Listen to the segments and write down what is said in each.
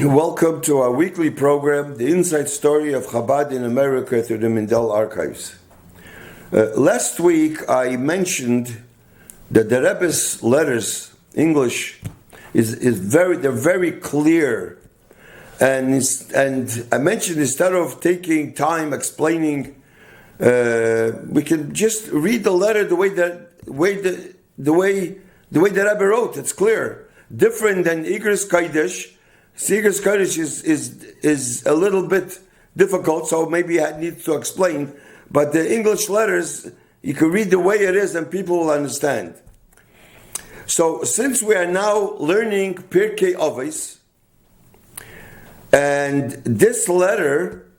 Welcome to our weekly program, The Inside Story of Chabad in America through the Mindel Archives. Last week I mentioned that the Rebbe's letters, English, they're very clear. And I mentioned instead of taking time explaining, we can just read the letter the way the Rebbe wrote. It's clear, different than Igros Kodesh. Igros Kodesh is a little bit difficult, so maybe I need to explain. But the English letters, you can read the way it is, and people will understand. So, since we are now learning Pirkei Avos, and this letter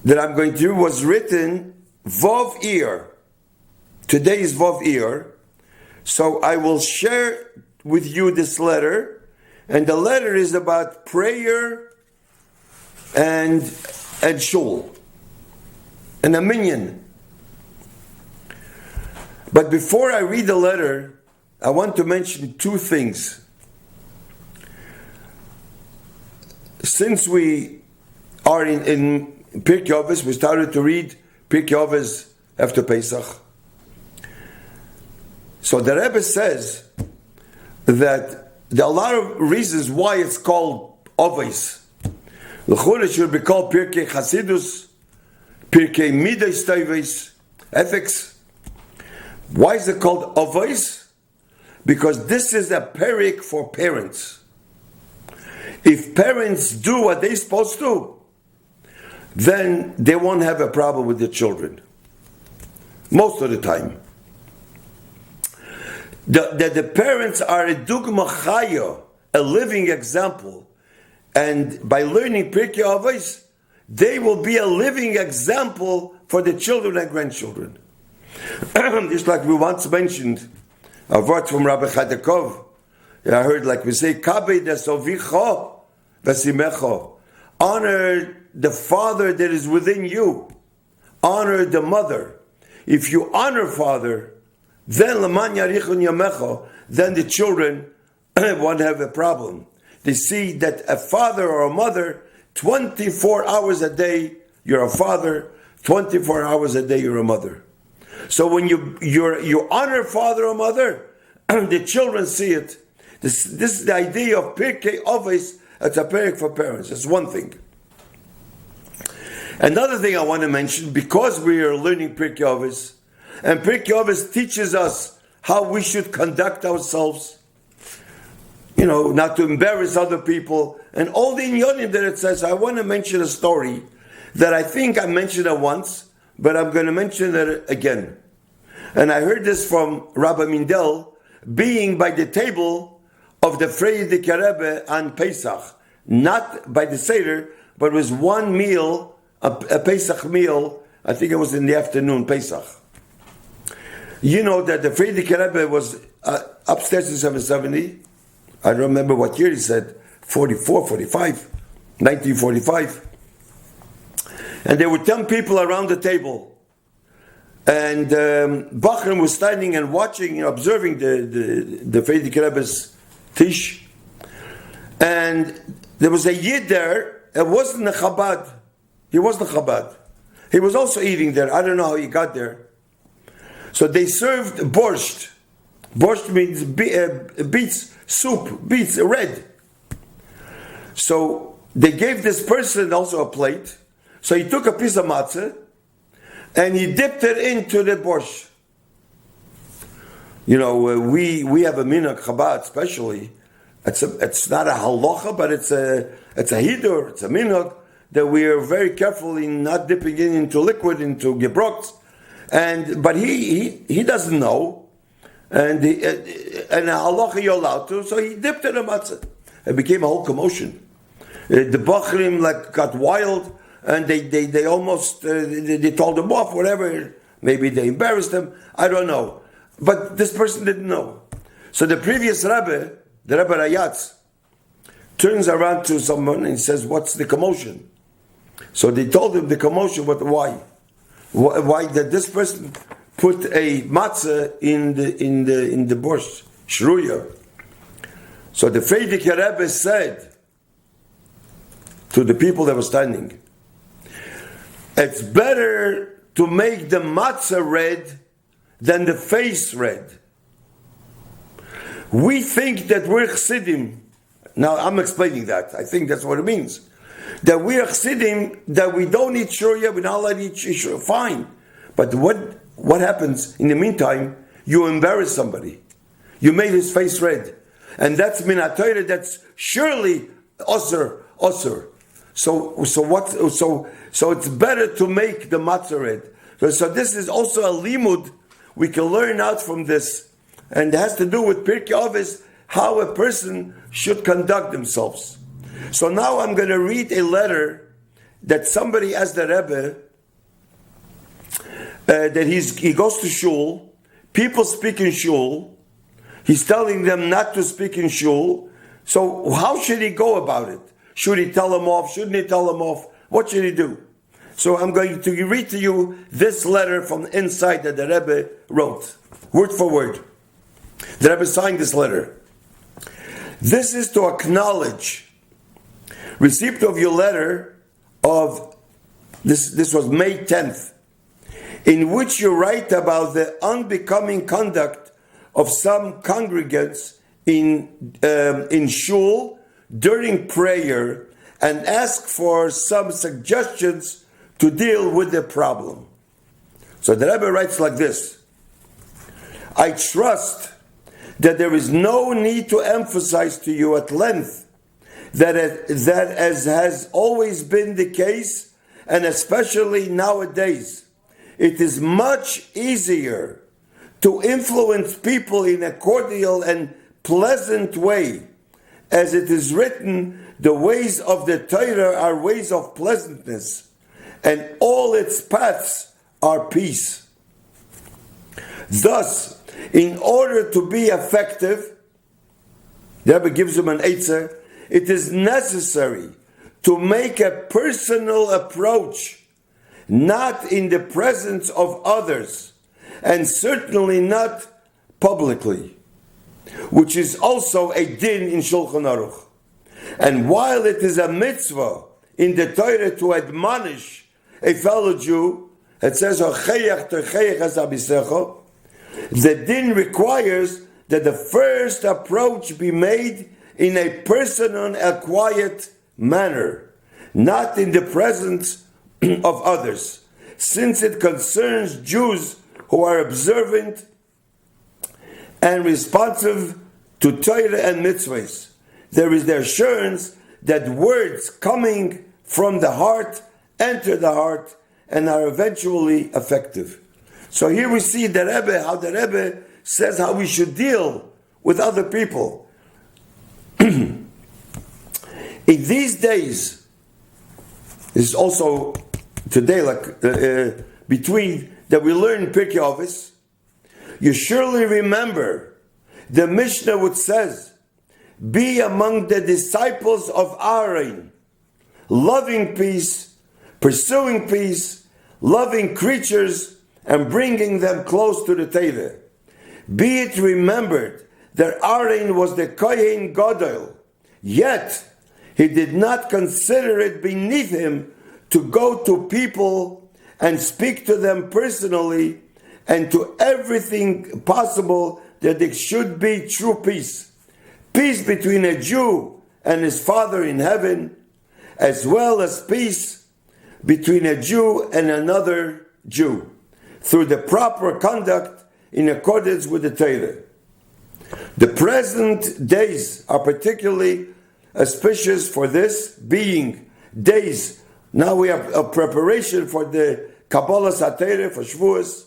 that I'm going to do was written Vav Iyar. Today is Vav Iyar. So I will share with you this letter. And the letter is about prayer and shul. And a minyan. But before I read the letter, I want to mention two things. Since we are in Pirkei Avos, we started to read Pirkei Avos after Pesach. So the Rebbe says that there are a lot of reasons why it's called Avos. L'chura should be called Pirkei Chasidus, Pirkei Midas Tovos, ethics. Why is it called Avos? Because this is a perik for parents. If parents do what they're supposed to, then they won't have a problem with their children. Most of the time. The parents are a dugma chaya, a living example. And by learning Pirkei Avos, they will be a living example for the children and grandchildren. Just like we once mentioned, a word from Rabbi Chadakov. I heard, like we say, Kabed esovicha v'simecha. Honor the father that is within you. Honor the mother. If you honor father, then leman yarichun yamecha, then the children won't have a problem. They see that a father or a mother, 24 hours a day, you're a father, 24 hours a day, you're a mother. So when you honor father or mother, the children see it. This is the idea of Pirkei Avos. It's a perik for parents. That's one thing. Another thing I want to mention, because we are learning Pirkei Avos, and Pirkei Avos teaches us how we should conduct ourselves, not to embarrass other people, and all the inyonim that it says. I want to mention a story that I think I mentioned it once, but I'm going to mention it again. And I heard this from Rabbi Mindel, being by the table of the Vedic Lab on Pesach, not by the Seder, but it was one meal, a Pesach meal. I think it was in the afternoon, Pesach. You know that the Vedic Lab was upstairs in 770. I don't remember what year he said, 44, 45, 1945. And there were 10 people around the table. And Bachram was standing and watching, observing the Vedic Rebbe's tish. And there was a Yid there. It wasn't a Chabad. He wasn't a Chabad. He was also eating there. I don't know how he got there. So they served borscht. Borscht means beets, soup, beets, red. So they gave this person also a plate. So he took a piece of matzah and he dipped it into the borscht. We have a minhag Chabad, especially. It's not a halacha, but it's a hidur, it's a minhag that we are very careful in not dipping it into liquid, into gebrots. But he doesn't know, and halacha you're allowed to, so he dipped it in matzah. It became a whole commotion. The Bachrim got wild. And they almost, they told him off, whatever. Maybe they embarrassed him. I don't know. But this person didn't know. So the previous Rabbi, the Rabbi Rayatz, turns around to someone and says, what's the commotion? So they told him the commotion, but why? Why did this person put a matzah in the borscht, shruya? So the Vedic Rebbe said, to the people that were standing. It's better to make the matzah red than the face red. We think that we're Chassidim. Now I'm explaining that. I think that's what it means. That we are Chassidim, that we don't eat shurya, we're not allowed to eat shurya. Fine. But what happens in the meantime? You embarrass somebody. You made his face red. And that's min ha-Torah, that's surely osur. So it's better to make the matzah red. So this is also a limud we can learn out from this. And it has to do with Pirkei Avos, how a person should conduct themselves. So now I'm going to read a letter that somebody asked the Rebbe, that he goes to shul, people speak in shul, he's telling them not to speak in shul, so how should he go about it? Should he tell them off? Shouldn't he tell them off? What should he do? So I'm going to read to you this letter from inside that the Rebbe wrote, word for word. The Rebbe signed this letter. This is to acknowledge receipt of your letter of, this was May 10th, in which you write about the unbecoming conduct of some congregants in shul during prayer and ask for some suggestions to deal with the problem. So the Rebbe writes like this: I trust that there is no need to emphasize to you at length that as has always been the case, and especially nowadays, it is much easier to influence people in a cordial and pleasant way. As it is written, the ways of the Torah are ways of pleasantness, and all its paths are peace. Thus, in order to be effective, the Rebbe gives him an eitzah, it is necessary to make a personal approach, not in the presence of others, and certainly not publicly, which is also a din in Shulchan Aruch. And while it is a mitzvah in the Torah to admonish a fellow Jew, it says, the din requires that the first approach be made in a personal and quiet manner, not in the presence of others, since it concerns Jews who are observant and responsive to Torah and mitzvahs. There is the assurance that words coming from the heart enter the heart and are eventually effective. So here we see the Rebbe, how the Rebbe says how we should deal with other people. In these days, this is also today, like between that we learn Pirkei Avos, you surely remember the Mishna which says, be among the disciples of Aaron, loving peace, pursuing peace, loving creatures, and bringing them close to the Torah. Be it remembered that Aaron was the Kohen Gadol, yet he did not consider it beneath him to go to people and speak to them personally and to everything possible that there should be true peace. Peace between a Jew and his Father in heaven, as well as peace between a Jew and another Jew, through the proper conduct in accordance with the Torah. The present days are particularly auspicious for this, being days, now we have a preparation for the Kabbalah Satira, for Shavuos,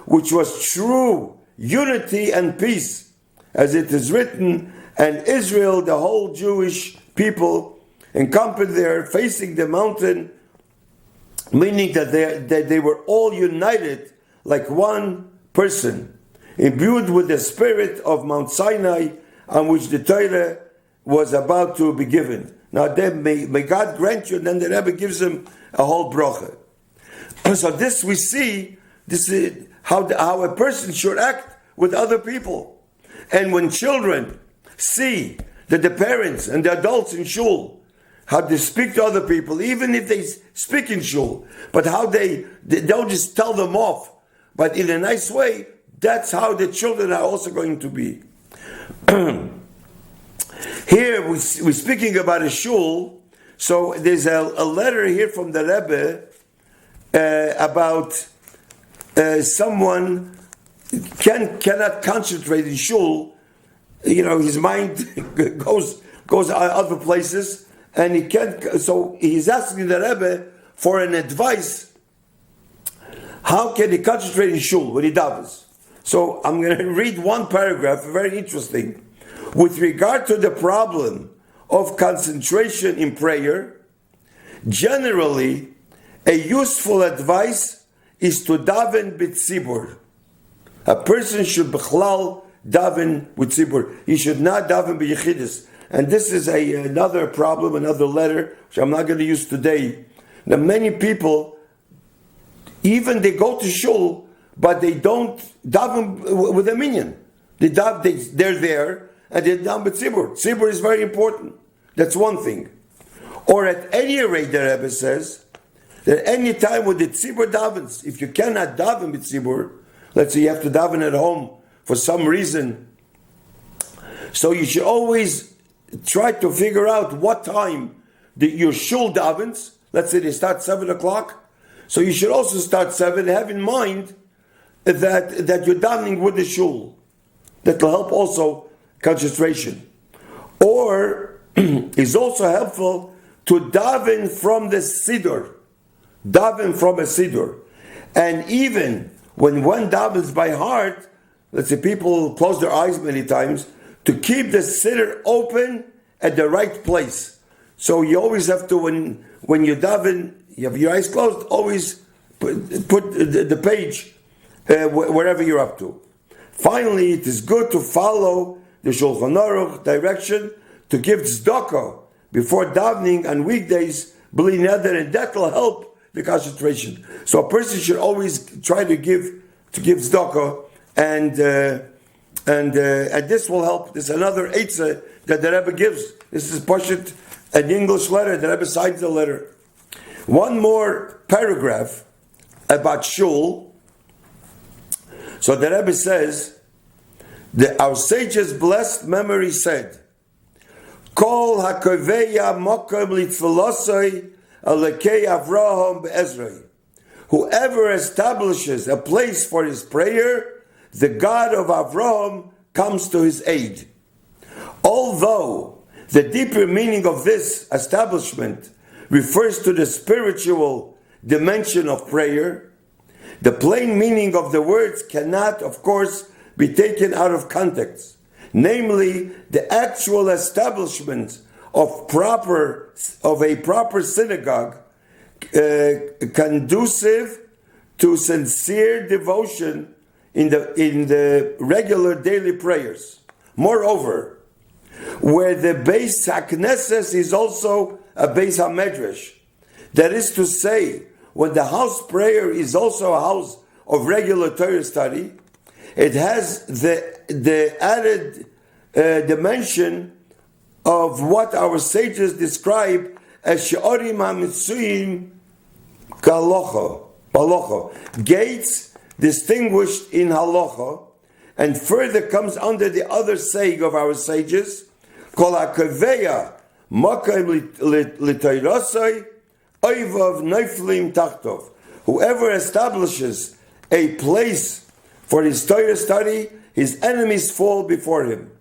which was true unity and peace, as it is written, and Israel, the whole Jewish people, encamped there, facing the mountain, meaning that they were all united like one person, imbued with the spirit of Mount Sinai, on which the Torah was about to be given. Now then, may God grant you, and then the Rebbe gives him a whole bracha. So this we see, this is how a person should act with other people. And when children see that the parents and the adults in shul, how they speak to other people, even if they speak in shul, but how they don't just tell them off, but in a nice way. That's how the children are also going to be. Here we're speaking about a shul, so there's a letter here from the Rebbe about someone cannot concentrate in shul. His mind goes other places, and he can't. So he's asking the Rebbe for an advice. How can he concentrate in shul when he davens? So I'm going to read one paragraph, very interesting. With regard to the problem of concentration in prayer, generally, a useful advice is to daven b'tzibur. A person should b'chlal daven with tzibur. He should not daven b'yechidus. And this is another problem, another letter, which I'm not going to use today. Now, many people, even they go to shul, but they don't daven with a minyan. They're there, and they're down with tzibur. Tzibur is very important. That's one thing. Or at any rate, the Rebbe says, that any time when the tzibur davens, if you cannot daven with tzibur, let's say you have to daven at home for some reason, so you should always try to figure out what time your shul davens. Let's say they start 7 o'clock, so you should also start 7. Have in mind that you're davening with the shul. That will help also concentration. Or is also helpful to daven from the siddur. Daven from a siddur. And even when one davens by heart, let's say people close their eyes many times, to keep the siddur open at the right place. So you always have to, when you daven, you have your eyes closed, always put the page wherever you're up to. Finally, it is good to follow the Shulchan Aruch direction to give tzedakah before davening on weekdays, b'li neder, and that will help the concentration. So a person should always try to give tzedakah, and this will help. This is another eitzah that the Rebbe gives. This is Pashut, an English letter. The Rebbe signs the letter. One more paragraph about shul. So the Rebbe says that our sages' blessed memory said, Kol hakoveya mokom litfilosoi alekei Avraham be'ezroi. Whoever establishes a place for his prayer, the God of Avraham comes to his aid. Although the deeper meaning of this establishment refers to the spiritual dimension of prayer, the plain meaning of the words cannot, of course, be taken out of context. Namely, the actual establishment of a proper synagogue conducive to sincere devotion in the regular daily prayers. Moreover, where the Beis HaKnesses is also a Beis HaMedrash, that is to say, when the house prayer is also a house of regular Torah study, it has the added dimension of what our sages describe as she'orim ha'mitzuim k'halacha, gates distinguished in halacha, and further comes under the other saying of our sages, kol ha'kaveya makom l'toirasai oivav neiflim tachtov. Whoever establishes a place for his Torah study, his enemies fall before him.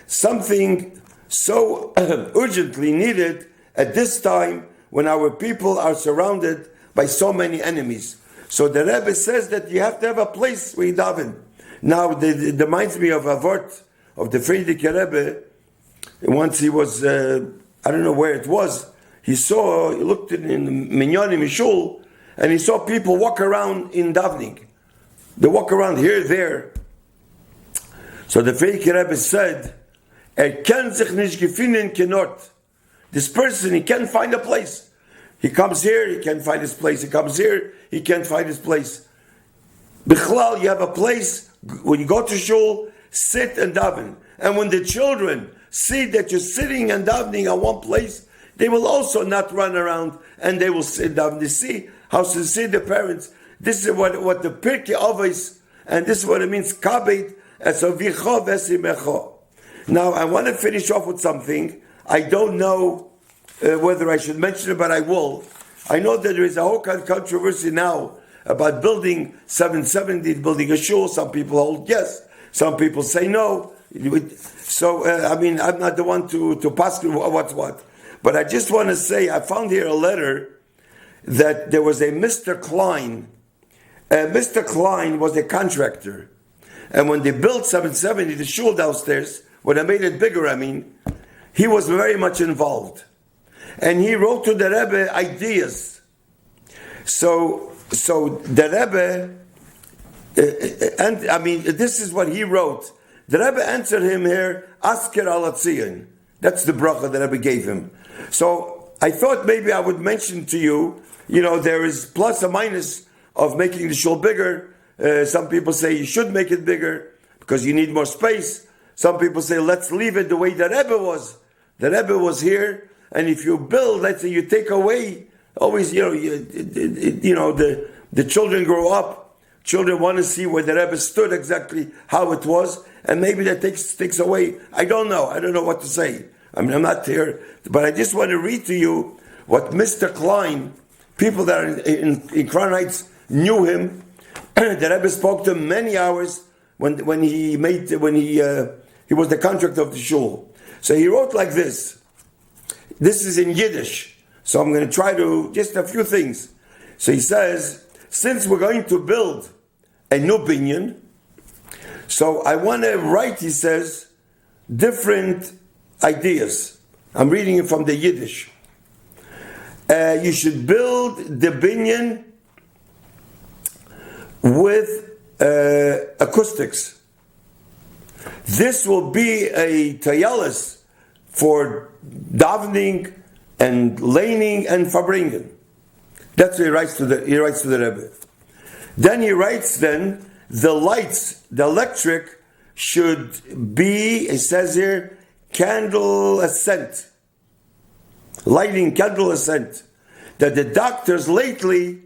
Something so urgently needed at this time when our people are surrounded by so many enemies. So the Rebbe says that you have to have a place where you daven. Now, it reminds me of a word of the Vedic Rebbe. Once he was, I don't know where it was, he looked in the Minyanim Mishul, and he saw people walk around in davening. They walk around here, there. So the Vedic Rebbe said, kann sich nicht gefunden kenot. This person, he can't find a place. He comes here, he can't find his place. He comes here, he can't find his place. Bichlal, you have a place, when you go to shul, sit and daven. And when the children see that you're sitting and davening at one place, they will also not run around and they will sit down. They see how sincere the parents. This is what the Pirkei Avos, and this is what it means, kabed esovicho vesimecho. Now, I want to finish off with something. I don't know whether I should mention it, but I will. I know that there is a whole controversy now about building 770, building a shul. Some people hold yes, some people say no. So, I'm not the one to pass what's what. But I just want to say, I found here a letter that there was a Mr. Klein. Mr. Klein was a contractor. And when they built 770, the shul downstairs, when they made it bigger, he was very much involved. And he wrote to the Rebbe ideas. So the Rebbe, this is what he wrote. The Rebbe answered him here, Asker Alatzion. That's the bracha the Rebbe gave him. So I thought maybe I would mention to you, there is plus or minus of making the shul bigger. Some people say you should make it bigger because you need more space. Some people say let's leave it the way the Rebbe was. The Rebbe was here, and if you build, let's say you take away, always, the children grow up. Children want to see where the Rebbe stood, exactly how it was, and maybe that takes away. I don't know. I don't know what to say. I'm not here, but I just want to read to you what Mr. Klein, people that are in Crown Heights knew him. The Rebbe spoke to him many hours when he was the contractor of the shul. So he wrote like this. This is in Yiddish, so I'm going to try to just a few things. So he says, since we're going to build a new binyan, so I want to write, he says, different ideas. I'm reading it from the Yiddish. You should build the binyan with acoustics. This will be a tayalis for davening and laning and farbringen. That's what he writes to the Rebbe. Then he writes, the lights, the electric, should be, it says here, candle ascent. Lighting candle ascent. That the doctors lately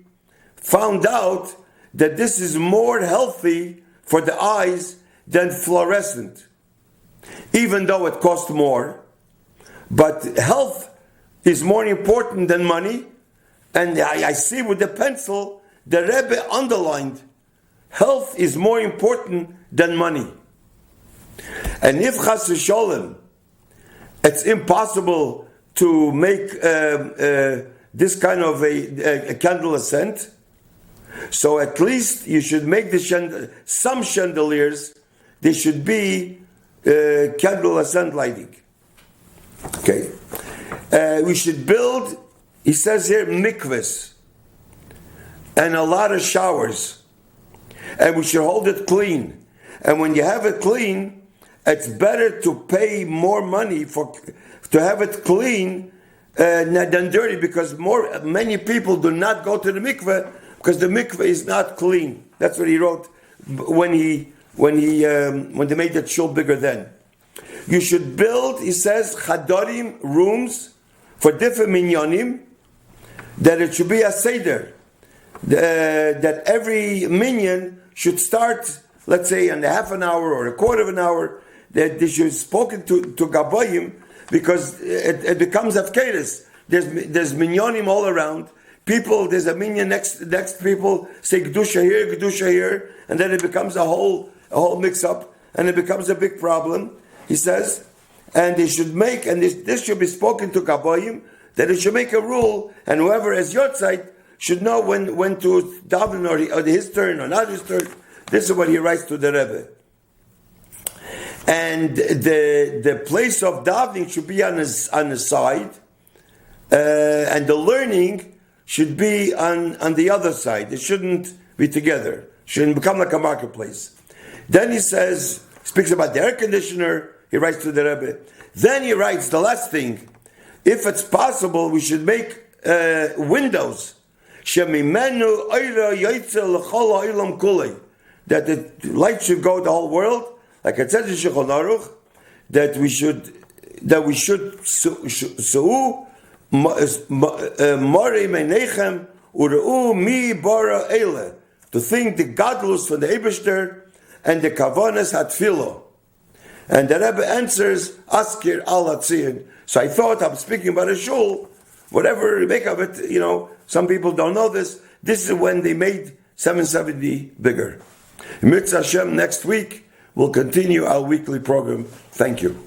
found out that this is more healthy for the eyes than fluorescent. Even though it costs more. But health is more important than money. And I see with the pencil, the Rebbe underlined, health is more important than money. And if chas v'sholem, it's impossible to make this kind of a candle ascent, so at least you should make some chandeliers, they should be candle ascent lighting. Okay. We should build, he says here, mikvahs, and a lot of showers. And we should hold it clean. And when you have it clean, it's better to pay more money to have it clean than dirty, because many people do not go to the mikveh because the mikveh is not clean. That's what he wrote when they made the shul bigger then. You should build, he says, chadarim, rooms for different minyanim, that it should be a seder. That every minyan should start, let's say, in a half an hour or a quarter of an hour, that they should spoken to Gabayim, because it becomes afkeris. There's minyanim all around. People, there's a minyan next people say Kedusha here, and then it becomes a whole mix-up, and it becomes a big problem, he says. And they should make, and this should be spoken to Gabayim, that it should make a rule, and whoever has Yotzeit should know when to daven, or his turn or not his turn. This is what he writes to the Rebbe. And the place of davening should be on the side, and the learning should be on the other side. It shouldn't be together. It shouldn't become like a marketplace. Then he speaks about the air conditioner. He writes to the Rebbe. Then he writes the last thing. If it's possible, we should make windows. That the light should go the whole world. Like it says in Shulchan Aruch, that we should Mori Menechem Ureu Mi Bara Eile, to think the godless from the Eibishter and the Kavanas Hatfilo. And the Rebbe answers, Askir al Hatzion. So I thought I'm speaking about a shul, whatever you make of it, some people don't know this. This is when they made 770 bigger. Mitzvah Hashem, next week we'll continue our weekly program. Thank you.